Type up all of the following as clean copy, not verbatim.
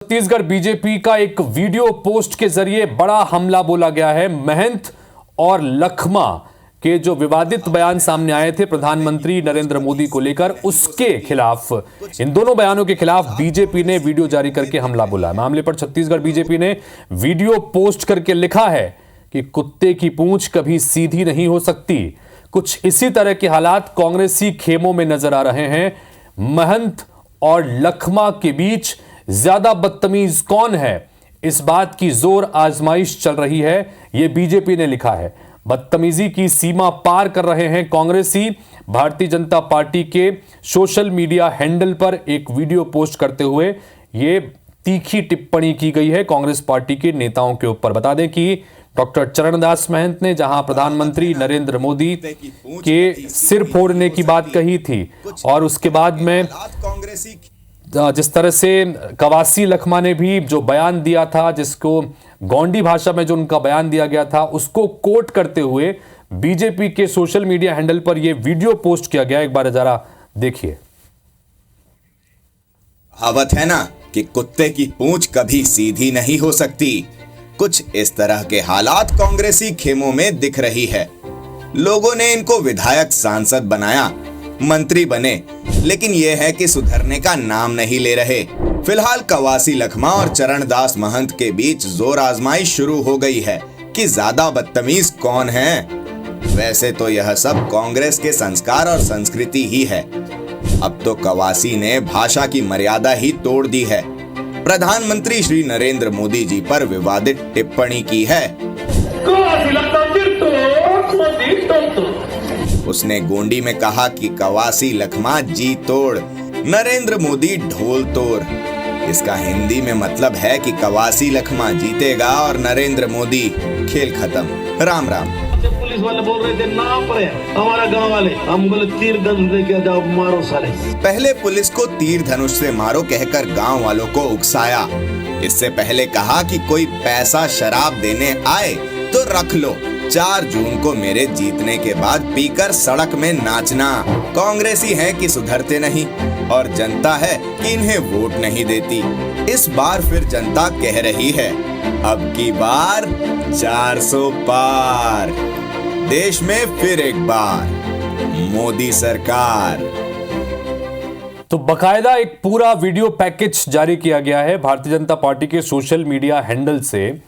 Chhattisgarh BJP का एक video post के जरिए बड़ा हमला बोला गया है। महंत और लखमा के जो विवादित बयान सामने आए थे प्रधानमंत्री नरेंद्र मोदी को लेकर, उसके खिलाफ, इन दोनों बयानों के खिलाफ बीजेपी ने वीडियो जारी करके हमला बोला। मामले पर छत्तीसगढ़ बीजेपी ने वीडियो पोस्ट करके लिखा है कि कुत्ते की पूंछ कभी सीधी नहीं हो सकती। कुछ इसी तरह के हालात कांग्रेसी खेमों में नजर आ रहे हैं। महंत और लखमा के बीच ज्यादा बदतमीज कौन है, इस बात की जोर आजमाइश चल रही है, यह बीजेपी ने लिखा है। बदतमीजी की सीमा पार कर रहे हैं कांग्रेसी। भारतीय जनता पार्टी के सोशल मीडिया हैंडल पर एक वीडियो पोस्ट करते हुए यह तीखी टिप्पणी की गई है कांग्रेस पार्टी के नेताओं के ऊपर। बता दें कि डॉक्टर चरणदास महंत ने जहां प्रधानमंत्री नरेंद्र मोदी के सिर फोड़ने की बात कही थी, और उसके बाद में जिस तरह से कवासी लखमा ने भी जो बयान दिया था, जिसको गोंडी भाषा में जो उनका बयान दिया गया था, उसको कोट करते हुए बीजेपी के सोशल मीडिया हैंडल पर यह वीडियो पोस्ट किया गया। एक बार जरा देखिए। कहावत है ना कि कुत्ते की पूंछ कभी सीधी नहीं हो सकती। कुछ इस तरह के हालात कांग्रेसी खेमों में दिख रही है। लोगों ने इनको विधायक, सांसद बनाया, मंत्री बने, लेकिन यह है कि सुधरने का नाम नहीं ले रहे। फिलहाल कवासी लखमा और चरणदास महंत के बीच जोर आजमाइश शुरू हो गई है कि ज्यादा बदतमीज कौन है। वैसे तो यह सब कांग्रेस के संस्कार और संस्कृति ही है। अब तो कवासी ने भाषा की मर्यादा ही तोड़ दी है। प्रधानमंत्री श्री नरेंद्र मोदी जी पर विवादित टिप्पणी की है। उसने गोंडी में कहा कि कवासी लखमा जी तोड़, नरेंद्र मोदी ढोल तोड़। इसका हिंदी में मतलब है कि कवासी लखमा जीतेगा और नरेंद्र मोदी खेल खत्म। राम राम। पुलिस वाले बोल रहे थे ना पड़े, हमारा गांव वाले हम बोले तीर धनुष लेके जाओ, मारो साले। पहले पुलिस को तीर धनुष से मारो कहकर गांव वालों को उकसाया। इससे पहले कहा कि कोई पैसा शराब देने आए तो रख लो। 4 जून को मेरे जीतने के बाद पीकर सड़क में नाचना। कांग्रेसी है कि सुधरते नहीं, और जनता है कि इन्हें वोट नहीं देती। इस बार फिर जनता कह रही है, अब की बार 400 पार। देश में फिर एक बार मोदी सरकार। तो बकायदा एक पूरा वीडियो पैकेज जारी किया गया है भारतीय जनता पार्टी के सोशल मीडिया हैंडल से,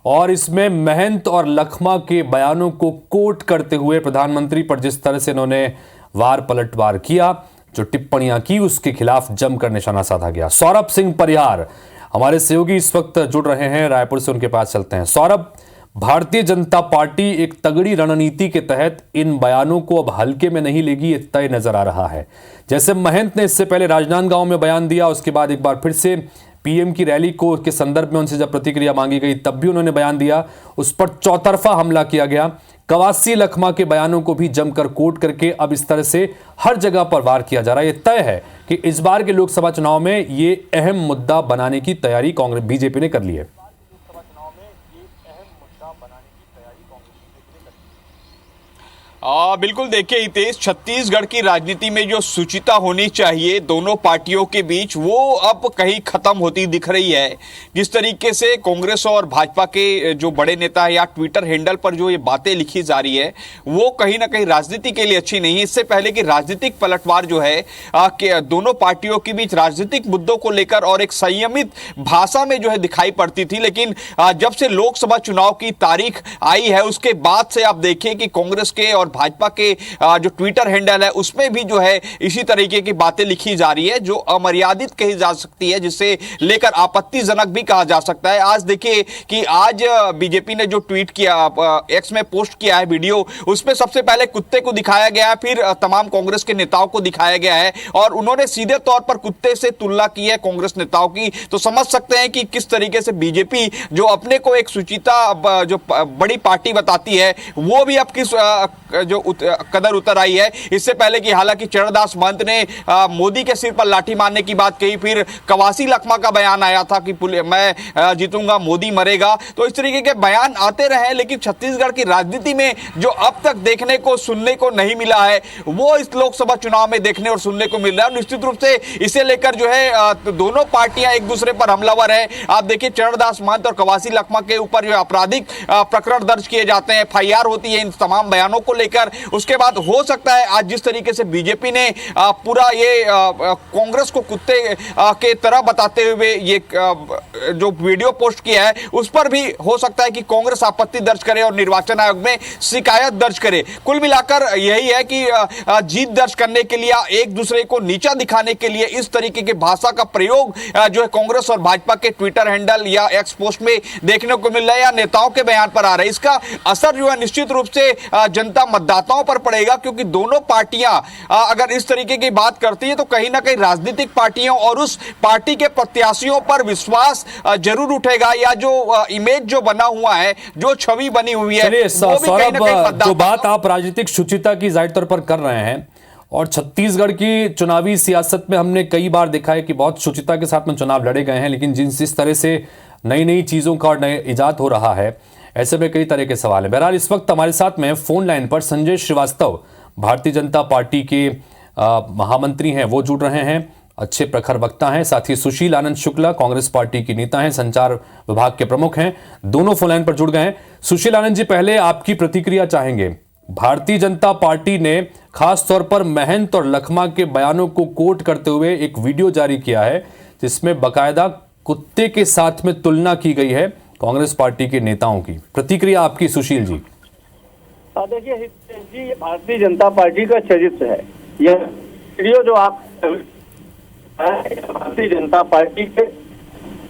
और इसमें महंत और लखमा के बयानों को कोट करते हुए प्रधानमंत्री पर जिस तरह से इन्होंने वार पलटवार किया, जो टिप्पणियां की, उसके खिलाफ जमकर निशाना साधा गया। सौरभ सिंह परिहार हमारे सहयोगी इस वक्त जुड़ रहे हैं रायपुर से, उनके पास चलते हैं। सौरभ, भारतीय जनता पार्टी एक तगड़ी रणनीति के तहत इन बयानों को अब हल्के में नहीं लेगी, ये तय नजर आ रहा है। जैसे महंत ने इससे पहले राजनांदगांव में बयान दिया, उसके बाद एक बार फिर से पीएम की रैली को के संदर्भ में उनसे जब प्रतिक्रिया मांगी गई तब भी उन्होंने बयान दिया, उस पर चौतरफा हमला किया गया। कवासी लखमा के बयानों को भी जमकर कोट करके अब इस तरह से हर जगह पर वार किया जा रहा है। यह तय है कि इस बार के लोकसभा चुनाव में ये अहम मुद्दा बनाने की तैयारी कांग्रेस बीजेपी ने कर ली है। बिल्कुल, देखिए हितेश, छत्तीसगढ़ की राजनीति में जो सुचिता होनी चाहिए दोनों पार्टियों के बीच, वो अब कहीं खत्म होती दिख रही है। जिस तरीके से कांग्रेस और भाजपा के जो बड़े नेता है या ट्विटर हैंडल पर जो ये बातें लिखी जा रही है, वो कहीं ना कहीं राजनीति के लिए अच्छी नहीं है। इससे पहले कि राजनीतिक पलटवार जो है कि दोनों पार्टियों के बीच राजनीतिक मुद्दों को लेकर और एक संयमित भाषा में जो है दिखाई पड़ती थी, लेकिन जब से लोकसभा चुनाव की तारीख आई है उसके बाद से आप देखिए कि कांग्रेस के और भाजपा के जो ट्विटर हैंडल है उसमें भी जो है इसी तरीके की बातें लिखी जा रही है, जो अमर्यादित कही जा सकती है, जिसे लेकर आपत्तिजनक भी कहा जा सकता है। आज देखिए कि आज बीजेपी ने जो ट्वीट किया, एक्स में पोस्ट किया है वीडियो, उसमें सबसे पहले कुत्ते को दिखाया गया है, फिर तमाम कांग्रेस के नेताओं को दिखाया गया है, और उन्होंने सीधे तौर पर कुत्ते से तुलना की है कांग्रेस नेताओं की। तो समझ सकते हैं कि किस तरीके से बीजेपी जो अपने को एक सुचिता जो बड़ी पार्टी बताती है, वो भी अब किस जो कदर उतर आई है। इससे पहले कि हालांकि चरणदास महंत ने मोदी के सिर पर लाठी मारने की बात कही, फिर कवासी लखमा का बयान आया था कि मैं जीतूंगा मोदी मरेगा। तो इस तरीके के बयान आते रहे, लेकिन छत्तीसगढ़ की राजनीति में जो अब तक देखने को सुनने को नहीं मिला है वो इस लोकसभा चुनाव में देखने और सुनने को मिल रहा है। निश्चित रूप से इसे लेकर जो है दोनों पार्टियां एक दूसरे पर हमलावर है। आप देखिए चरणदास महंत और कवासी लखमा के ऊपर जो आपराधिक प्रकरण दर्ज किए जाते हैं, FIR होती है इन तमाम बयानों को लेकर। उसके बाद हो सकता है आज जिस तरीके से बीजेपी ने पूरा ये कांग्रेस को कुत्ते के तरह बताते हुए ये जो वीडियो पोस्ट किया है उस पर भी हो सकता है कि कांग्रेस आपत्ति दर्ज करे और निर्वाचन आयोग में शिकायत दर्ज करे। कुल मिलाकर यही है कि जीत दर्ज करने के लिए, एक दूसरे को नीचा दिखाने के लिए इस तरीके की भाषा का प्रयोग जो है कांग्रेस और भाजपा के ट्विटर हैंडल या एक्स पोस्ट में देखने को मिल रहा है या नेताओं के बयान पर आ रहा है। इसका असर जो है निश्चित रूप से जनता मतदाताओं पर पड़ेगा, क्योंकि दोनों पार्टियां अगर इस तरीके की बात करती है तो कहीं ना कहीं राजनीतिक पार्टियों और उस पार्टी के प्रत्याशियों पर विश्वास जरूर उठेगा, या जो इमेज जो बना हुआ है, जो छवि बनी हुई है। सौरभ, जो बात आप राजनीतिक शुचिता की जाहिर तौर पर कर रहे हैं, और छत्तीसगढ़ की चुनावी सियासत में हमने कई बार देखा है कि बहुत शुचिता के साथ में चुनाव लड़े गए हैं, लेकिन जिस तरह से नई नई चीज़ों का और नए इजाद हो रहा है, ऐसे में कई तरह के सवाल हैं। बहरहाल इस वक्त हमारे साथ में फोन लाइन पर संजय श्रीवास्तव, भारतीय जनता पार्टी के महामंत्री हैं, वो जुड़ रहे हैं, अच्छे प्रखर वक्ता हैं। साथ ही सुशील आनंद शुक्ला, कांग्रेस पार्टी की नेता हैं, संचार विभाग के प्रमुख हैं, दोनों फोन लाइन पर जुड़ गए हैं। सुशील आनंद जी, पहले आपकी प्रतिक्रिया चाहेंगे। भारतीय जनता पार्टी ने खास तौर पर महंत और लखमा के बयानों को कोट करते हुए एक वीडियो जारी किया है जिसमें बाकायदा कुत्ते के साथ में तुलना की गई है कांग्रेस पार्टी के नेताओं की। प्रतिक्रिया आपकी सुशील जी। देखिए जी, ये भारतीय जनता पार्टी का चरित्र है। यह वीडियो जो आप भारतीय जनता पार्टी के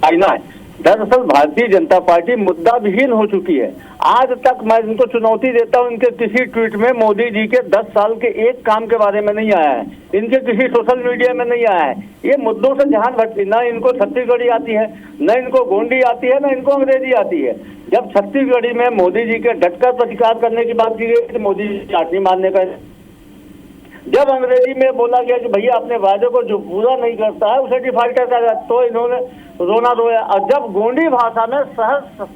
आईना है। दरअसल भारतीय जनता पार्टी मुद्दा विहीन हो चुकी है। आज तक मैं इनको चुनौती देता हूं, इनके किसी ट्वीट में मोदी जी के 10 साल के एक काम के बारे में नहीं आया है, इनके किसी सोशल मीडिया में नहीं आया है। ये मुद्दों से ध्यान भटकी, ना इनको छत्तीसगढ़ी आती है, न इनको गोंडी आती है, न इनको अंग्रेजी आती है। जब छत्तीसगढ़ी में मोदी जी के डटकर प्रतिकार करने की बात की गई, मोदी जी लाठी मारने का, जब अंग्रेजी में बोला गया कि भैया अपने वादे को जो पूरा नहीं करता है उसे डिफॉल्टर का, तो इन्होंने रोना रोया। और जब गोंडी भाषा में सहज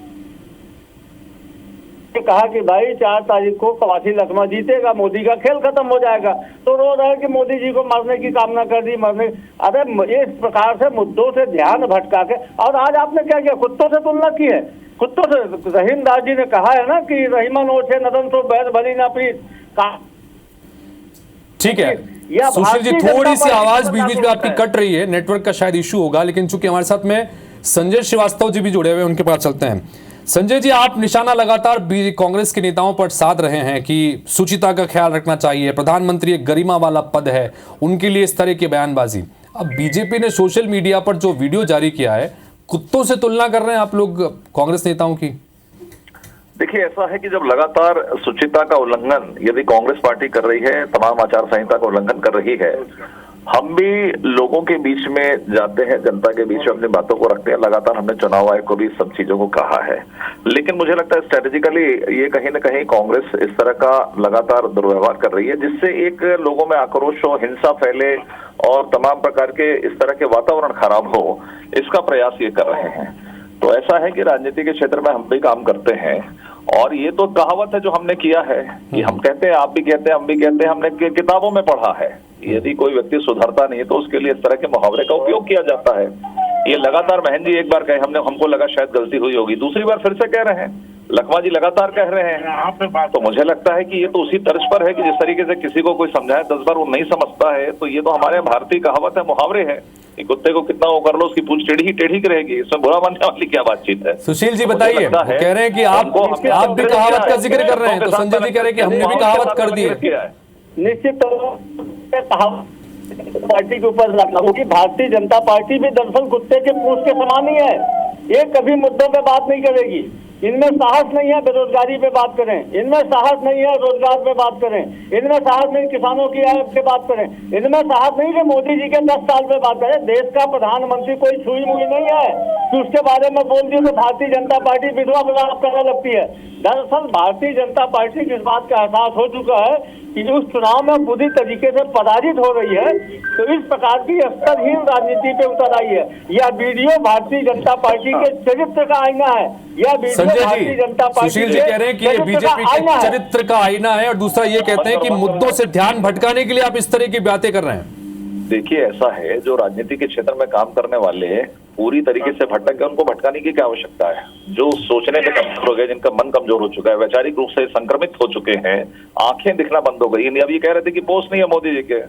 कहा कि भाई 4 तारीख को कवासी लखमा जीतेगा, मोदी का खेल खत्म हो जाएगा, तो रो रहा है कि मोदी जी को मारने की कामना कर दी, मरने। अरे इस प्रकार से मुद्दों से ध्यान भटका के, और आज आपने क्या किया, कुत्तों से तुलना की है। कुत्तों से रहीम दास जी ने कहा है ना कि रहीमन ओछे नदन तो बैर भली ना प्रीत। ठीक है सुशील जी, थोड़ी सी आवाज बीच बीच में आपकी कट रही है, नेटवर्क का शायद इशू होगा, लेकिन चूंकि हमारे साथ में संजय श्रीवास्तव जी भी जुड़े हुए हैं, उनके पास चलते हैं। संजय जी, आप निशाना लगातार कांग्रेस के नेताओं पर साध रहे हैं कि शुचिता का ख्याल रखना चाहिए, प्रधानमंत्री एक गरिमा वाला पद है, उनके लिए इस तरह की बयानबाजी। अब बीजेपी ने सोशल मीडिया पर जो वीडियो जारी किया है, कुत्तों से तुलना कर रहे हैं आप लोग कांग्रेस नेताओं की। देखिए, ऐसा है कि जब लगातार शुचिता का उल्लंघन यदि कांग्रेस पार्टी कर रही है, तमाम आचार संहिता का उल्लंघन कर रही है, हम भी लोगों के बीच में जाते हैं, जनता के बीच में अपनी बातों को रखते हैं। लगातार हमने चुनाव आयोग को भी सब चीजों को कहा है, लेकिन मुझे लगता है स्ट्रेटेजिकली ये कहीं ना कहीं कांग्रेस इस तरह का लगातार दुर्व्यवहार कर रही है, जिससे एक लोगों में आक्रोश हो, हिंसा फैले और तमाम प्रकार के इस तरह के वातावरण खराब हो, इसका प्रयास ये कर रहे हैं। तो ऐसा है कि राजनीति के क्षेत्र में हम भी काम करते हैं, और ये तो कहावत है जो हमने किया है कि हम कहते हैं, आप भी कहते हैं, हम भी कहते हैं, हमने किताबों में पढ़ा है। यदि कोई व्यक्ति सुधरता नहीं है तो उसके लिए इस तरह के मुहावरे का उपयोग किया जाता है। ये लगातार बहन जी एक बार कहे, हमको लगा शायद गलती हुई होगी, दूसरी बार फिर से कह रहे हैं, लखमा जी लगातार कह रहे हैं। तो मुझे लगता है कि ये तो उसी तर्ज पर है कि जिस तरीके से किसी को कोई समझाए 10 बार वो नहीं समझता है, तो ये तो हमारे भारतीय कहावत है, मुहावरे है कि कुत्ते को कितना वो कर लो उसकी पूंछ टेढ़ी रहेगी, इसमें बुरा मानने वाली क्या बातचीत है। सुशील जी बताइए, कह रहे हैं कि आप भी कहावत का जिक्र कर रहे हैं, तो संजय जी कह रहे हैं कि हमने भी कहावत कर दी है। निश्चित तौर पर पार्टी के ऊपर लगना होगी। भारतीय जनता पार्टी भी दरअसल कुत्ते के पूंछ के समान ही है, ये कभी मुद्दों पे बात नहीं करेगी। इनमें साहस नहीं है बेरोजगारी पे बात करें, इनमें साहस नहीं है रोजगार पे बात करें, इनमें साहस नहीं किसानों की आय पे बात करें, इनमें साहस नहीं कि मोदी जी के 10 साल पे बात करें। देश का प्रधानमंत्री कोई छुई मुई नहीं है कि उसके बारे में बोल दी तो भारतीय जनता पार्टी विधवा विवाद करने लगती है। दरअसल भारतीय जनता पार्टी को इस बात का एहसास हो चुका है कि उस चुनाव में पूरी तरीके से पराजित हो रही है, तो इस प्रकार की स्तरहीन राजनीति पे उतर आई है। यह वीडियो भारतीय जनता पार्टी के चरित्र का आईना है। यह वीडियो संजय भारतीय जी, जनता पार्टी सुशील जी कह रहे हैं कि ये बीजेपी के चरित्र का आईना है, और दूसरा ये कहते हैं कि मुद्दों से ध्यान भटकाने के लिए आप इस तरह की बातें कर रहे हैं। देखिए, ऐसा है, जो राजनीति के क्षेत्र में काम करने वाले पूरी तरीके से भटक गए, उनको भटकाने की क्या आवश्यकता है। जो सोचने में कमजोर हो गए, जिनका मन कमजोर हो चुका है, वैचारिक रूप से संक्रमित हो चुके हैं, आंखें दिखना बंद हो गई। अब ये कह रहे थे कि पोस्ट नहीं है मोदी जी के,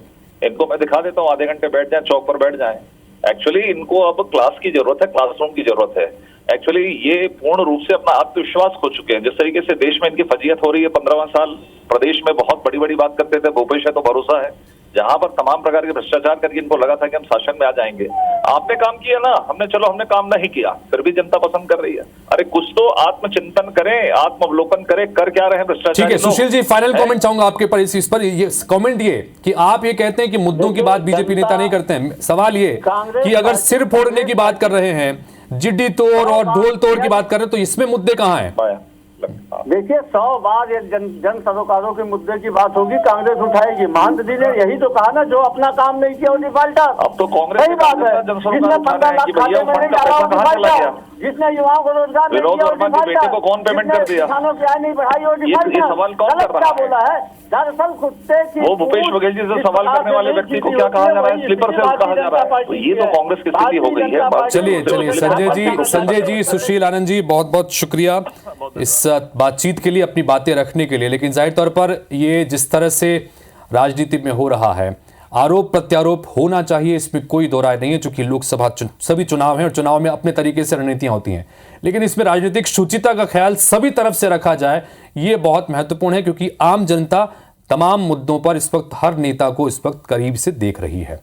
इनको मैं दिखा देता हूँ, आधे घंटे बैठ जाए, चौक पर बैठ जाए। एक्चुअली इनको अब क्लास की जरूरत है, क्लासरूम की जरूरत है। एक्चुअली ये पूर्ण रूप से अपना आत्मविश्वास खो चुके हैं। जिस तरीके से देश में इनकी फजीयत हो रही है, 15वां साल प्रदेश में बहुत बड़ी बड़ी बात करते थे, भूपेश है तो भरोसा है, जहां पर तमाम प्रकार के भ्रष्टाचार करके इनको लगा था कि हम शासन में आ जाएंगे। आपने काम किया ना, हमने काम नहीं किया, फिर भी जनता पसंद कर रही है। अरे कुछ तो आत्मचिंतन करें, आत्मावलोकन करें, कर क्या रहे हैं भ्रष्टाचार। ठीक है सुशील जी, फाइनल कमेंट चाहूंगा आपके पर इस पर। ये कमेंट ये कि आप ये कहते हैं कि मुद्दों की बात बीजेपी नेता नहीं करते हैं। सवाल ये कि अगर सिर फोड़ने की बात कर रहे हैं, जिड्डी तोड़ और ढोल तोड़ की बात कर रहे हैं, तो इसमें मुद्दे कहाँ हैं? देखिए, 100 बार ये जन सरोकारों के मुद्दे की बात होगी, कांग्रेस उठाएगी। महंत जी ने यही तो कहा ना, जो अपना काम नहीं किया वो डिफाल्टर। अब तो कांग्रेस सही बात है, जिसने 15 लाख खाते में नहीं डाला वो डिफाल्टर, जिसने युवाओं को रोजगार नहीं दिया वो डिफाल्टर, को कौन पेमेंट कर दिया, किसानों की आय नहीं बढ़ाई वो डिफाल्टर। ये सवाल कौन कर रहा है? बोला है दरअसल कुत्ते की वो भूपेश बघेल जी से सवाल करने वाले व्यक्ति को क्या कहा जा रहा है, स्लीपर सेल कहा जा रहा है। तो ये तो कांग्रेस की स्थिति हो गई है। चलिए संजय जी, सुशील आनंद जी, बहुत बहुत शुक्रिया इस बातचीत के लिए, अपनी बातें रखने के लिए। लेकिन जाहिर तौर पर ये जिस तरह से राजनीति में हो रहा है, आरोप प्रत्यारोप होना चाहिए, इसमें कोई दो राय नहीं है, चूंकि लोकसभा सभी चुनाव हैं और चुनाव में अपने तरीके से रणनीतियां होती हैं। लेकिन इसमें राजनीतिक शुचिता का ख्याल सभी तरफ से रखा जाए, ये बहुत महत्वपूर्ण है, क्योंकि आम जनता तमाम मुद्दों पर इस वक्त हर नेता को इस वक्त करीब से देख रही है।